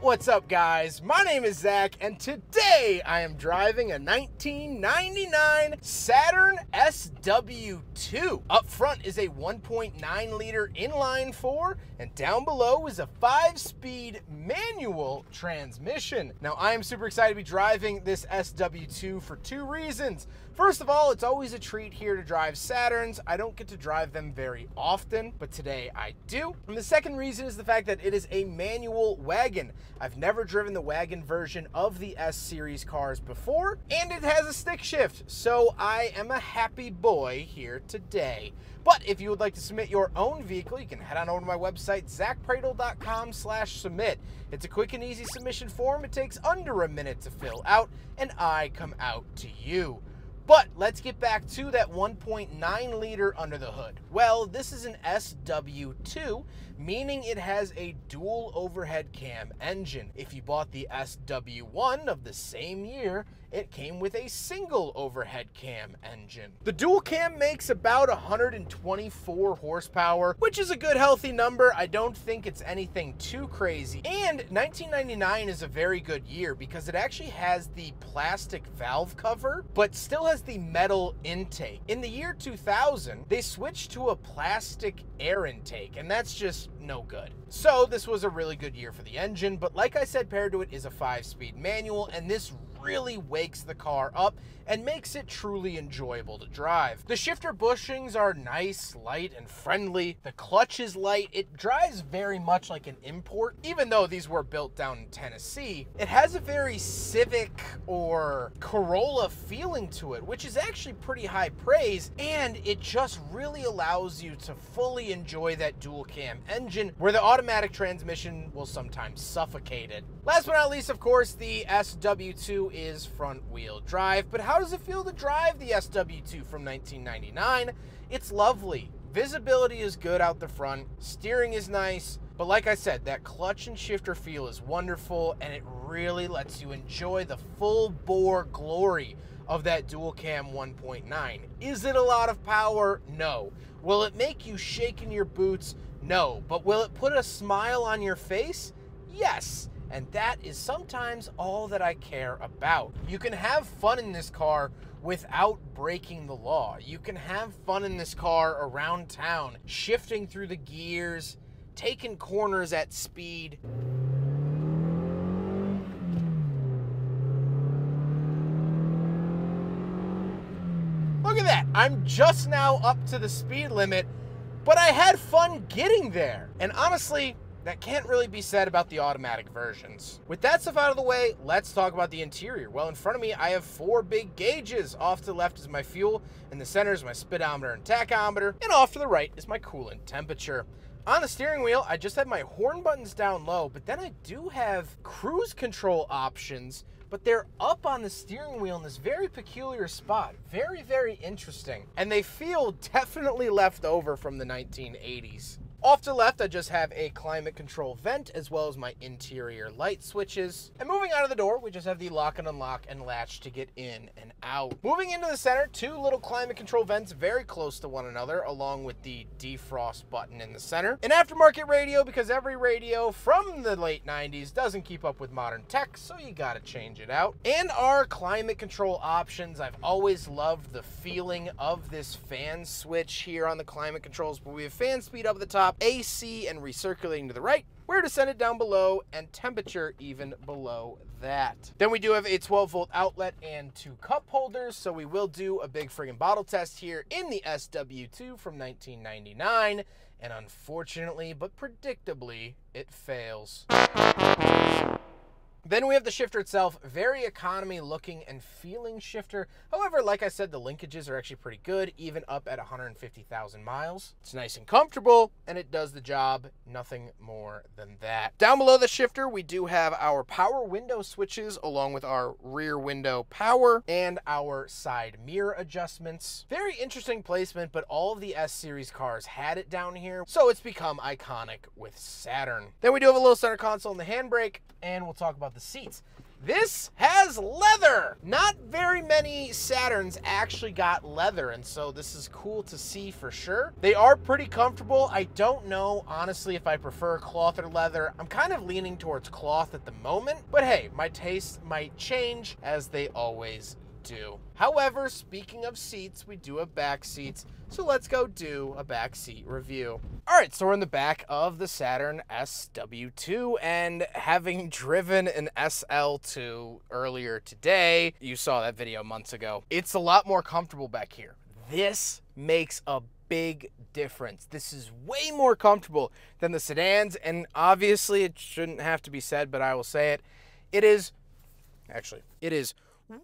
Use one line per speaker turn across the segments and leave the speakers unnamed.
What's up, guys? My name is Zach, and today I am driving a 1999 Saturn SW2. Up front is a 1.9 liter inline 4, and down below is a 5-speed manual transmission. Now, I am super excited to be driving this SW2 for two reasons. First of all, it's always a treat here to drive Saturns. I don't get to drive them very often, but today I do. And the second reason is the fact that it is a manual wagon. I've never driven the wagon version of the S-Series cars before, and it has a stick shift, so I am a happy boy here today. But if you would like to submit your own vehicle, you can head on over to my website, zackpradel.com/submit. It's a quick and easy submission form. It takes under a minute to fill out, and I come out to you. But let's get back to that 1.9 liter under the hood. Well, this is an SW2, meaning it has a dual overhead cam engine. If you bought the SW1 of the same year, it came with a single overhead cam engine. The dual cam makes about 124 horsepower, which is a good healthy number. I don't think it's anything too crazy. And 1999 is a very good year because it actually has the plastic valve cover, but still has the metal intake. In the year 2000, they switched to a plastic air intake, and that's just no good. So this was a really good year for the engine, but like I said, paired to it is a 5-speed manual, and this really wakes the car up and makes it truly enjoyable to drive. The shifter bushings are nice, light, and friendly. The clutch is light. It drives very much like an import, even though these were built down in Tennessee. It has a very Civic or Corolla feeling to it, which is actually pretty high praise, and it just really allows you to fully enjoy that dual cam engine, where the automatic transmission will sometimes suffocate it. Last but not least, of course, the SW2 is front wheel drive, but how does it feel to drive the SW2 from 1999? It's lovely. Visibility is good out the front, steering is nice, but like I said, that clutch and shifter feel is wonderful, and it really lets you enjoy the full bore glory of that dual cam 1.9. Is it a lot of power? No. Will it make you shake in your boots? No. But will it put a smile on your face? Yes. And that is sometimes all that I care about. You can have fun in this car without breaking the law. You can have fun in this car around town, shifting through the gears, taking corners at speed. Look at that. I'm just now up to the speed limit, but I had fun getting there. And honestly, that can't really be said about the automatic versions. With that stuff out of the way, let's talk about the interior. Well, in front of me, I have 4 big gauges. Off to the left is my fuel, in the center is my speedometer and tachometer, and off to the right is my coolant temperature. On the steering wheel, I just have my horn buttons down low, but then I do have cruise control options, but they're up on the steering wheel in this very peculiar spot. Very, very interesting. And they feel definitely left over from the 1980s. Off to the left, I just have a climate control vent as well as my interior light switches. And moving out of the door, we just have the lock and unlock and latch to get in and out. Moving into the center, 2 little climate control vents very close to one another, along with the defrost button in the center. An aftermarket radio, because every radio from the late 90s doesn't keep up with modern tech, so you gotta change it out. And our climate control options, I've always loved the feeling of this fan switch here on the climate controls, but we have fan speed up at the top, AC and recirculating to the right, where to send it down below, and temperature even below that. Then we do have a 12-volt outlet and 2 cup holders, so we will do a big friggin' bottle test here in the SW2 from 1999, and unfortunately, but predictably, it fails. Then we have the shifter itself, very economy looking and feeling shifter. However, like I said, the linkages are actually pretty good, even up at 150,000 miles. It's nice and comfortable, and it does the job, nothing more than that. Down below the shifter, we do have our power window switches, along with our rear window power and our side mirror adjustments. Very interesting placement, but all of the S-Series cars had it down here, so it's become iconic with Saturn. Then we do have a little center console and the handbrake, and we'll talk about the seats. This has leather. Not very many Saturns actually got leather, and so this is cool to see for sure. They are pretty comfortable. I don't know, honestly, if I prefer cloth or leather. I'm kind of leaning towards cloth at the moment, but hey, my tastes might change as they always do. However, speaking of seats, we do have back seats, so let's go do a back seat review. All right, so we're in the back of the Saturn SW2, and having driven an SL2 earlier today, you saw that video months ago, it's a lot more comfortable back here. This makes a big difference. This is way more comfortable than the sedans, and obviously it shouldn't have to be said, but I will say it. It is way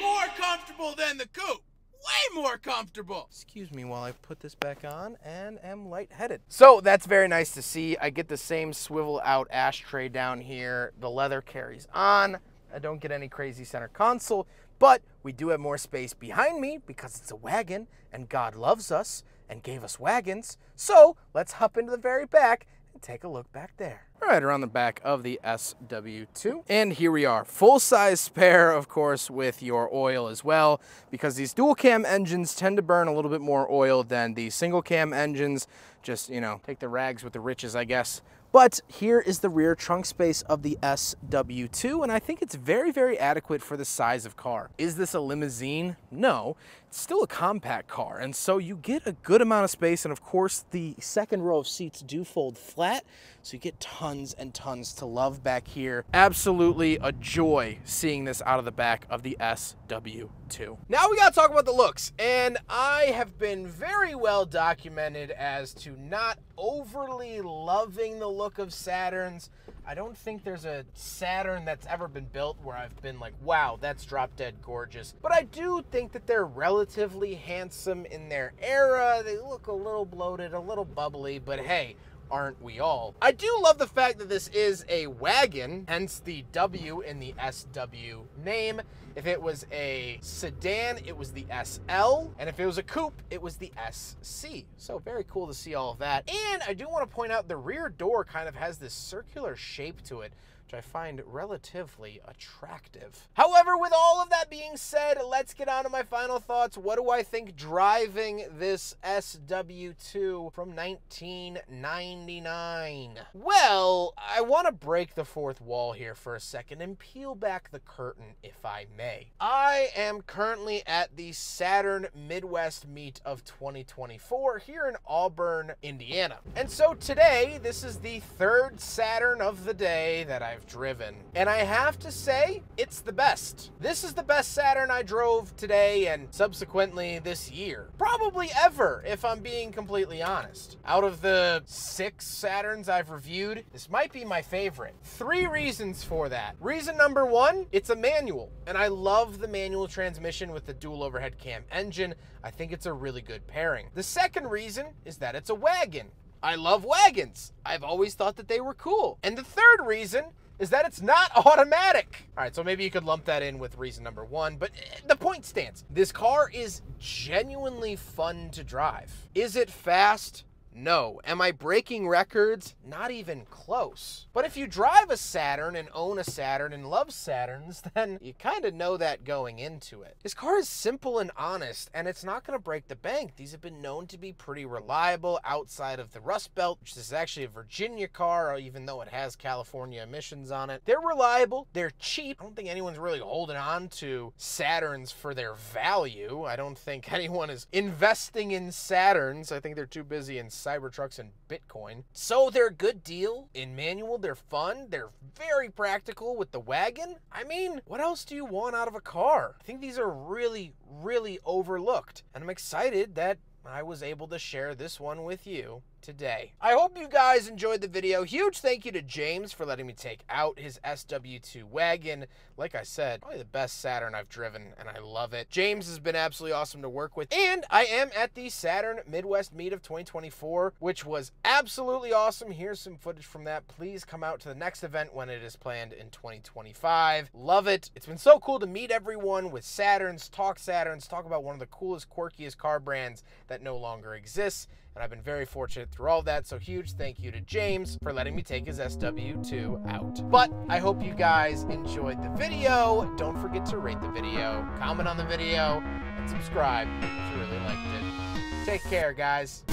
more comfortable than the coupe. Way more comfortable. Excuse me while I put this back on and am lightheaded. So that's very nice to see. I get the same swivel out ashtray down here. The leather carries on. I don't get any crazy center console, but we do have more space behind me because it's a wagon and God loves us and gave us wagons. So let's hop into the very back and take a look back there. All right, around the back of the SW2. And here we are, full-size spare, of course, with your oil as well, because these dual-cam engines tend to burn a little bit more oil than the single-cam engines. Just, you know, take the rags with the riches, I guess. But here is the rear trunk space of the SW2, and I think it's very, very adequate for the size of car. Is this a limousine? No, it's still a compact car, and so you get a good amount of space, and of course the second row of seats do fold flat, so you get tons and tons to love back here. Absolutely a joy seeing this out of the back of the SW2. Now we gotta talk about the looks, and I have been very well documented as to not overly loving the look of Saturns. I don't think there's a Saturn that's ever been built where I've been like, wow, that's drop dead gorgeous. But I do think that they're relatively handsome in their era. They look a little bloated, a little bubbly, but hey, aren't we all? I do love the fact that this is a wagon, hence the W in the SW name. If it was a sedan, it was the SL, and if it was a coupe, it was the SC. So very cool to see all of that. And I do want to point out the rear door kind of has this circular shape to it, which I find relatively attractive. However, with all of that being said, let's get on to my final thoughts. What do I think driving this SW2 from 1999? Well, I want to break the fourth wall here for a second and peel back the curtain, if I may. I am currently at the Saturn Midwest Meet of 2024 here in Auburn, Indiana. And so today, this is the third Saturn of the day that I've driven, and I have to say it's the best. This is the best Saturn I drove today and subsequently this year, probably ever, if I'm being completely honest. Out of the 6 Saturns I've reviewed, this might be my favorite. 3 reasons for that. Reason number 1, it's a manual, and I love the manual transmission with the dual overhead cam engine. I think it's a really good pairing. The second reason is that it's a wagon. I love wagons. I've always thought that they were cool. And the third reason is that it's not automatic. All right, so maybe you could lump that in with reason number 1, but the point stands. This car is genuinely fun to drive. Is it fast? No. Am I breaking records? Not even close. But if you drive a Saturn and own a Saturn and love Saturns, then you kind of know that going into it. This car is simple and honest, and it's not going to break the bank. These have been known to be pretty reliable outside of the Rust Belt, which is actually a Virginia car, even though it has California emissions on it. They're reliable. They're cheap. I don't think anyone's really holding on to Saturns for their value. I don't think anyone is investing in Saturns. I think they're too busy in Cybertrucks and Bitcoin. So they're a good deal. In manual, they're fun. They're very practical with the wagon. I mean, what else do you want out of a car? I think these are really, really overlooked. And I'm excited that I was able to share this one with you today. I hope you guys enjoyed the video. Huge thank you to James for letting me take out his SW2 wagon. Like I said, probably the best Saturn I've driven, and I love it. James has been absolutely awesome to work with. And I am at the Saturn Midwest Meet of 2024, which was absolutely awesome. Here's some footage from that. Please come out to the next event when it is planned in 2025. Love it. It's been so cool to meet everyone with Saturns, talk about one of the coolest, quirkiest car brands that no longer exists. and I've been very fortunate through all that, so huge thank you to James for letting me take his SW2 out. But I hope you guys enjoyed the video. Don't forget to rate the video, comment on the video, and subscribe if you really liked it. Take care, guys.